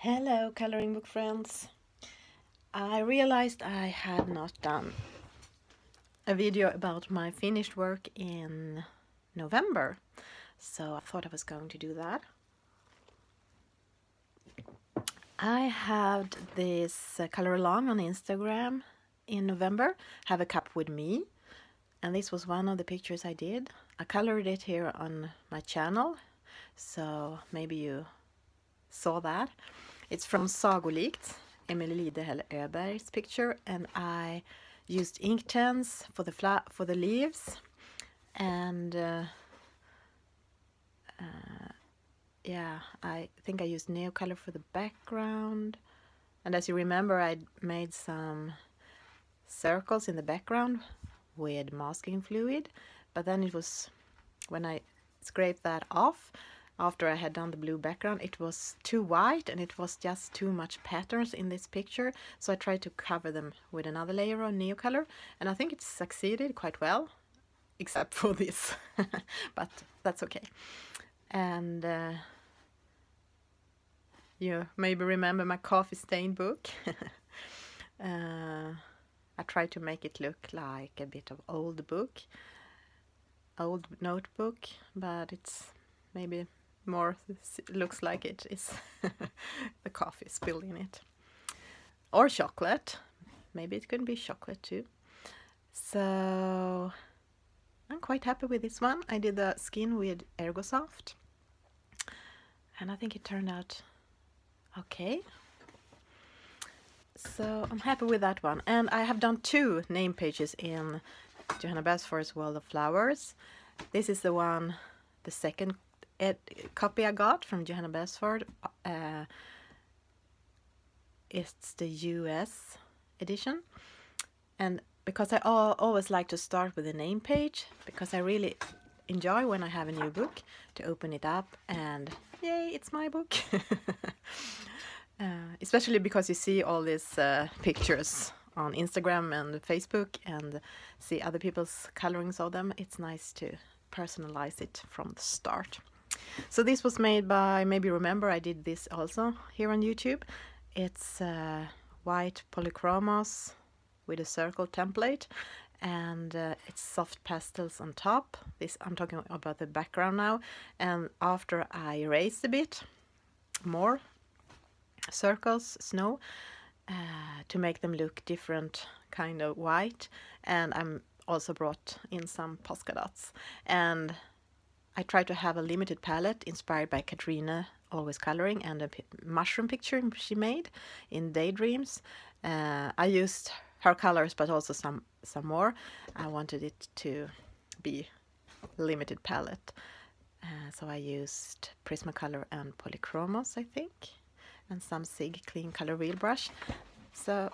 Hello, coloring book friends. I realized I had not done a video about my finished work in November, so I thought I was going to do that. I had this color along on Instagram in November, Have a Cup with Me, and this was one of the pictures I did. I colored it here on my channel, so maybe you saw that. It's from Sagolikt, Emily Öberg's picture, and I used ink tents for the leaves, and yeah, I think I used Neocolor for the background. And as you remember, I made some circles in the background with masking fluid, but then it was when I scraped that off after I had done the blue background, it was too white and it was just too much patterns in this picture, so I tried to cover them with another layer of Neocolor, and I think it succeeded quite well, except for this, but that's okay. And you maybe remember my coffee stained book. I tried to make it look like a bit of old notebook, but it's maybe more looks like it is the coffee spilled in it, or chocolate. Maybe it could be chocolate too. So I'm quite happy with this one. I did the skin with Ergosoft, and I think it turned out okay. So I'm happy with that one. And I have done two name pages in Johanna Basford's World of Flowers. This is the one, the second copy I got from Johanna Basford. It's the US edition. And because I always like to start with the name page, because I really enjoy when I have a new book to open it up and yay, it's my book. Especially because you see all these pictures on Instagram and Facebook and see other people's colorings of them. It's nice to personalize it from the start. So this was made by, maybe remember I did this also here on YouTube. It's white polychromos with a circle template, and it's soft pastels on top. This, I'm talking about the background now, and after I erased a bit more circles, snow, to make them look different kind of white, and I'm also brought in some polka dots, and I tried to have a limited palette inspired by Katrina Always Coloring and a mushroom picture she made in Daydreams. I used her colors but also some more. I wanted it to be limited palette, so I used Prismacolor and Polychromos, I think, and some SIG clean color wheel brush. So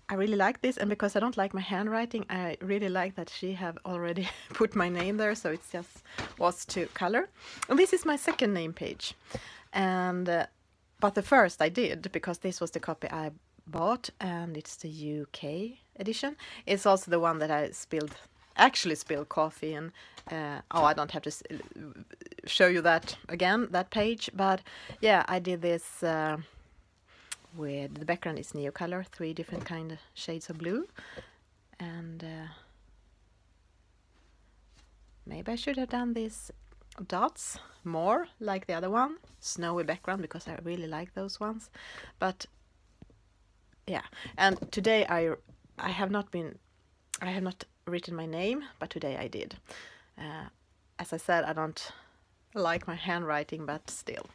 I really like this, and because I don't like my handwriting, I really like that she have already put my name there, so it's just was to color. And this is my second name page, and but the first I did, because this was the copy I bought, and it's the UK edition. It's also the one that I actually spilled coffee in. Oh, I don't have to show you that again, that page, but yeah, I did this with the background is Neocolor, 3 different kind of shades of blue, and maybe I should have done these dots more like the other one, snowy background, because I really like those ones. But yeah, and today I have not written my name, but today I did. As I said, I don't like my handwriting, but still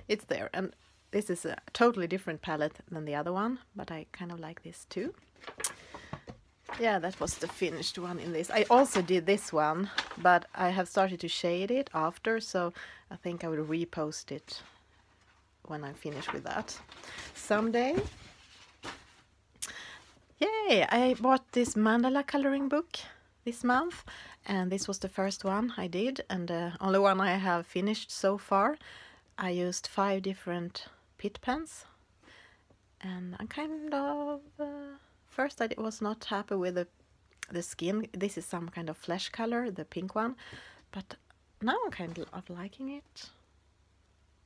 it's there. And this is a totally different palette than the other one, but I kind of like this too. Yeah, that was the finished one in this. I also did this one, but I have started to shade it after, so I think I will repost it when I finish with that someday. Yay! I bought this mandala coloring book this month, and this was the first one I did, and the only one I have finished so far. I used 5 different pit pens, and I'm kind of first I was not happy with the skin. This is some kind of flesh color, the pink one, but now I'm kind of liking it.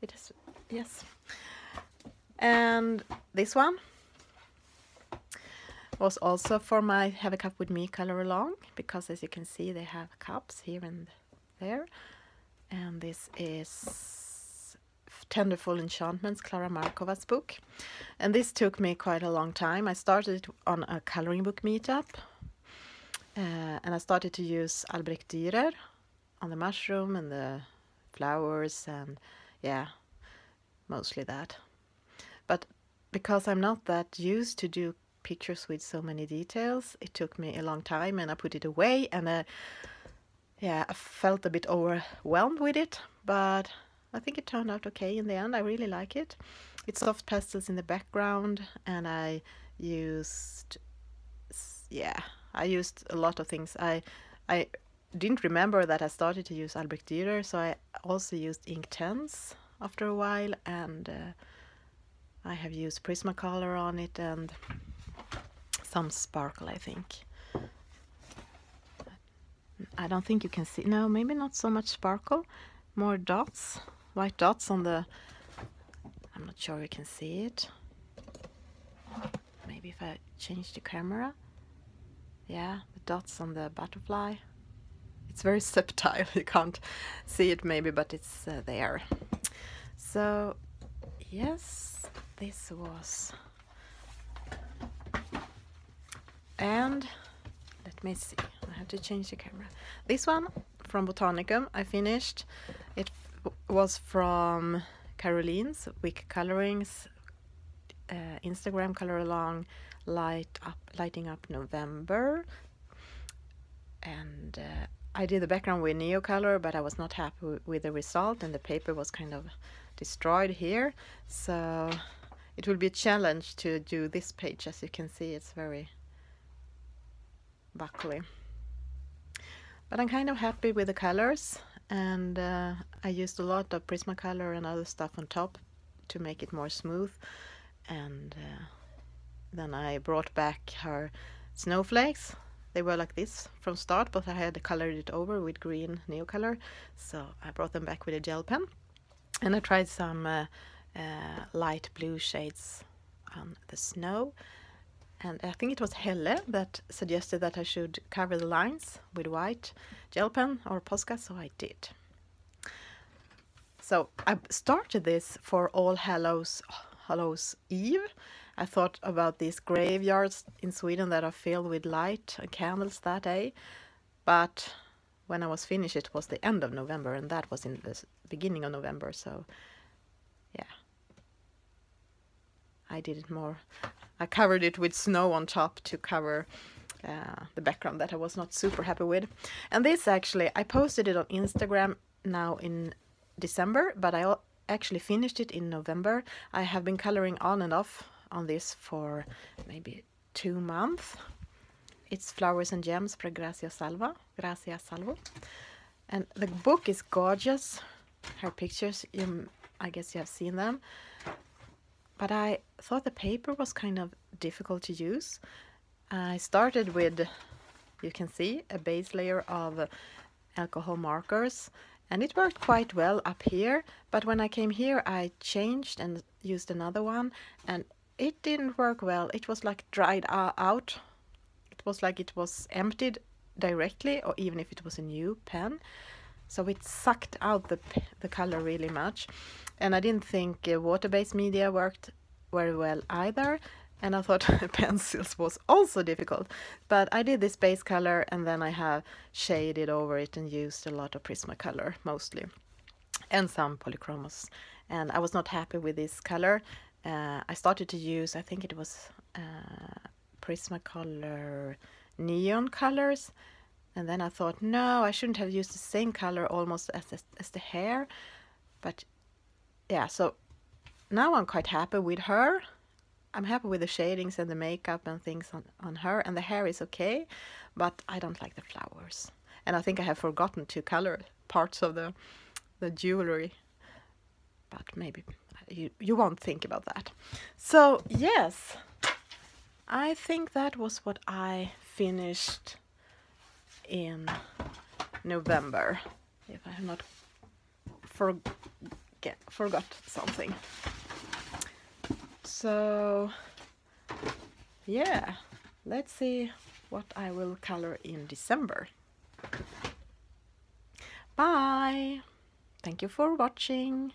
It is, yes. And this one was also for my Have a Cup with Me color along, because as you can see they have cups here and there. And this is Tenderful Enchantments, Clara Markova's book. And this took me quite a long time. I started it on a coloring book meetup. And I started to use Albrecht Dürer on the mushroom and the flowers, and yeah, mostly that. But because I'm not that used to do pictures with so many details, it took me a long time, and I put it away, and yeah, I felt a bit overwhelmed with it, but I think it turned out okay in the end. I really like it. It's soft pastels in the background, and I used a lot of things. I didn't remember that I started to use Albrecht Dürer, so I also used Inktense after a while, and I have used Prismacolor on it and some sparkle, I think. I don't think you can see, no, maybe not so much sparkle, more dots, white dots on the, I'm not sure you can see it. Maybe if I change the camera. Yeah, the dots on the butterfly. It's very subtle, you can't see it maybe, but it's there. So, yes, this was. And let me see, I have to change the camera. This one from Botanicum I finished. It was from Caroline's Wick Colorings Instagram color along lighting up November, and I did the background with neo color, but I was not happy with the result, and the paper was kind of destroyed here, so it will be a challenge to do this page. As you can see, it's very buckly, but I'm kind of happy with the colors, and I used a lot of Prismacolor and other stuff on top to make it more smooth, and then I brought back her snowflakes. They were like this from start, but I had colored it over with green neo color, so I brought them back with a gel pen, and I tried some light blue shades on the snow. And I think it was Helle that suggested that I should cover the lines with white gel pen or Posca, so I did. So I started this for All Hallows Eve. I thought about these graveyards in Sweden that are filled with light and candles that day, but when I was finished it was the end of November, and that was in the beginning of November, so yeah, I did it more. I covered it with snow on top to cover the background that I was not super happy with. And this actually, I posted it on Instagram now in December, but I actually finished it in November. I have been coloring on and off on this for maybe 2 months. It's Flowers and Gems by Gracia Salvo. And the book is gorgeous. Her pictures, I guess you have seen them. But I thought the paper was kind of difficult to use. I started with, you can see, a base layer of alcohol markers, and it worked quite well up here, but when I came here I changed and used another one, and it didn't work well. It was like dried out. It was like it was emptied directly, or even if it was a new pen. So it sucked out the color really much, and I didn't think water-based media worked very well either, and I thought pencils was also difficult. But I did this base color, and then I have shaded over it and used a lot of Prismacolor mostly, and some polychromos, and I was not happy with this color. I started to use, I think it was Prismacolor neon colors, and then I thought, no, I shouldn't have used the same color almost as the hair. But yeah, so now I'm quite happy with her. I'm happy with the shadings and the makeup and things on her, and the hair is okay, but I don't like the flowers. And I think I have forgotten to color parts of the jewelry, but maybe you won't think about that. So yes, I think that was what I finished in November, if I have not forgot something. So yeah, let's see what I will color in December. Bye! Thank you for watching.